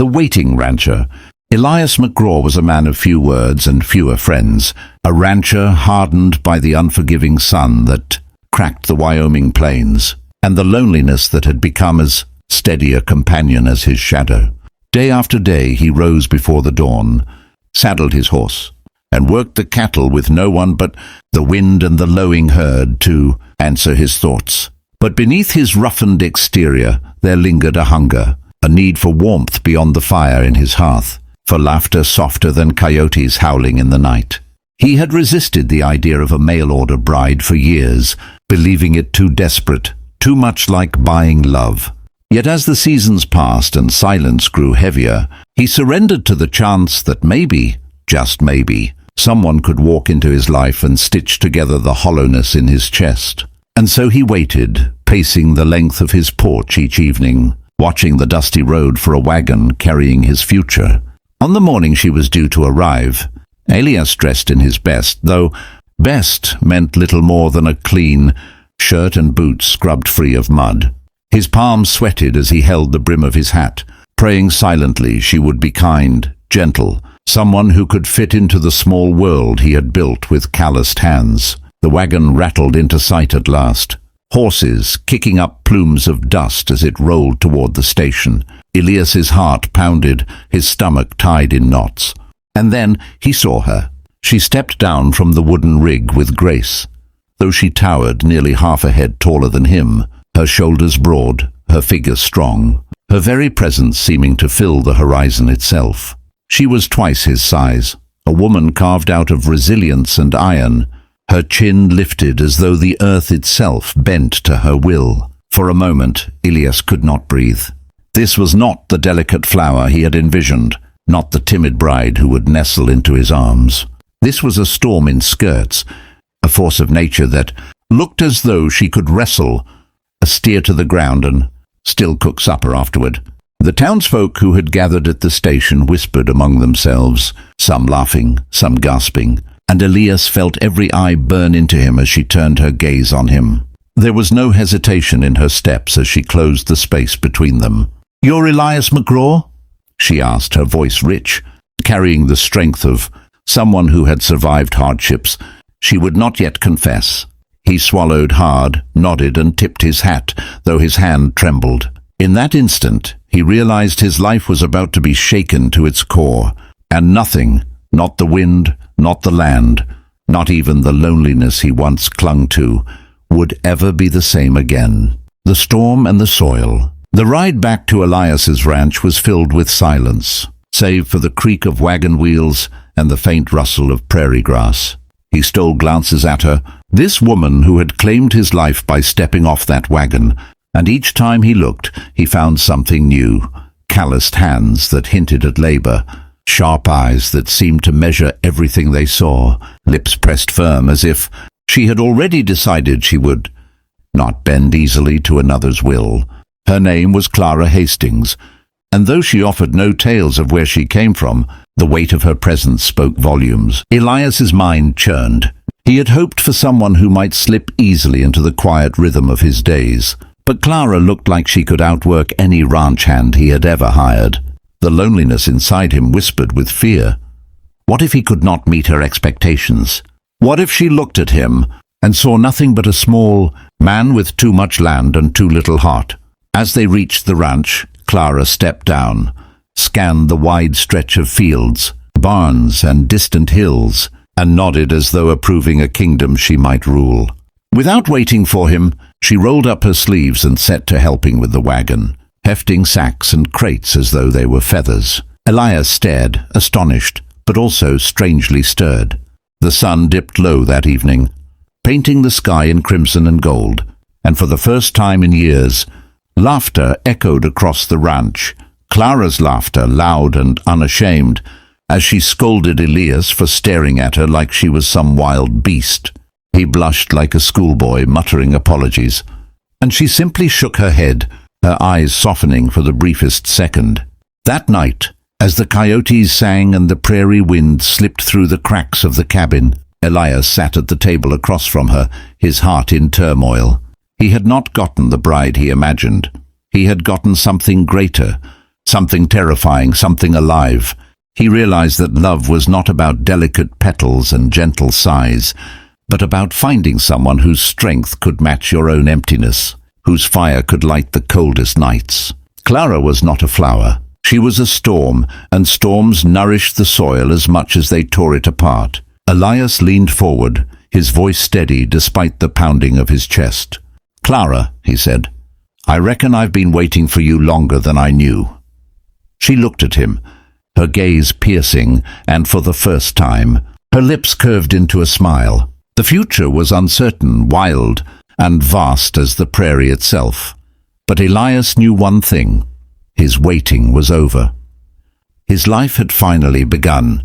The waiting rancher. Elias McGraw was a man of few words and fewer friends, a rancher hardened by the unforgiving sun that cracked the Wyoming plains, and the loneliness that had become as steady a companion as his shadow. Day after day he rose before the dawn, saddled his horse, and worked the cattle with no one but the wind and the lowing herd to answer his thoughts. But beneath his roughened exterior there lingered a hunger, a need for warmth beyond the fire in his hearth, for laughter softer than coyotes howling in the night. He had resisted the idea of a mail-order bride for years, believing it too desperate, too much like buying love. Yet as the seasons passed and silence grew heavier, he surrendered to the chance that maybe, just maybe, someone could walk into his life and stitch together the hollowness in his chest. And so he waited, pacing the length of his porch each evening, watching the dusty road for a wagon carrying his future. On the morning she was due to arrive, Elias dressed in his best, though best meant little more than a clean shirt and boots scrubbed free of mud. His palms sweated as he held the brim of his hat, praying silently she would be kind, gentle, someone who could fit into the small world he had built with calloused hands. The wagon rattled into sight at last, horses kicking up plumes of dust as it rolled toward the station. Elias's heart pounded, his stomach tied in knots. And then he saw her. She stepped down from the wooden rig with grace, though she towered nearly half a head taller than him, her shoulders broad, her figure strong, her very presence seeming to fill the horizon itself. She was twice his size, a woman carved out of resilience and iron, her chin lifted as though the earth itself bent to her will. For a moment, Elias could not breathe. This was not the delicate flower he had envisioned, not the timid bride who would nestle into his arms. This was a storm in skirts, a force of nature that looked as though she could wrestle a steer to the ground and still cook supper afterward. The townsfolk who had gathered at the station whispered among themselves, some laughing, some gasping, and Elias felt every eye burn into him as she turned her gaze on him. There was no hesitation in her steps as she closed the space between them. "You're Elias McGraw?" she asked, her voice rich, carrying the strength of someone who had survived hardships she would not yet confess. He swallowed hard, nodded, and tipped his hat, though his hand trembled. In that instant, he realized his life was about to be shaken to its core, and nothing, not the wind, not the land, not even the loneliness he once clung to, would ever be the same again. The storm and the soil. The ride back to Elias's ranch was filled with silence, save for the creak of wagon wheels and the faint rustle of prairie grass. He stole glances at her, this woman who had claimed his life by stepping off that wagon, and each time he looked, he found something new. Calloused hands that hinted at labor, sharp eyes that seemed to measure everything they saw, lips pressed firm as if she had already decided she would not bend easily to another's will. Her name was Clara Hastings, and though she offered no tales of where she came from, the weight of her presence spoke volumes. Elias's mind churned. He had hoped for someone who might slip easily into the quiet rhythm of his days, but Clara looked like she could outwork any ranch hand he had ever hired. The loneliness inside him whispered with fear. What if he could not meet her expectations? What if she looked at him and saw nothing but a small man with too much land and too little heart? As they reached the ranch, Clara stepped down, scanned the wide stretch of fields, barns, and distant hills, and nodded as though approving a kingdom she might rule. Without waiting for him, she rolled up her sleeves and set to helping with the wagon, hefting sacks and crates as though they were feathers. Elias stared, astonished, but also strangely stirred. The sun dipped low that evening, painting the sky in crimson and gold, and for the first time in years, laughter echoed across the ranch, Clara's laughter, loud and unashamed, as she scolded Elias for staring at her like she was some wild beast. He blushed like a schoolboy, muttering apologies, and she simply shook her head, her eyes softening for the briefest second. That night, as the coyotes sang and the prairie wind slipped through the cracks of the cabin, Elias sat at the table across from her, his heart in turmoil. He had not gotten the bride he imagined. He had gotten something greater, something terrifying, something alive. He realized that love was not about delicate petals and gentle sighs, but about finding someone whose strength could match your own emptiness, whose fire could light the coldest nights. Clara was not a flower. She was a storm, and storms nourished the soil as much as they tore it apart. Elias leaned forward, his voice steady despite the pounding of his chest. "Clara," he said, "I reckon I've been waiting for you longer than I knew." She looked at him, her gaze piercing, and for the first time, her lips curved into a smile. The future was uncertain, wild, and vast as the prairie itself. But Elias knew one thing: his waiting was over. His life had finally begun,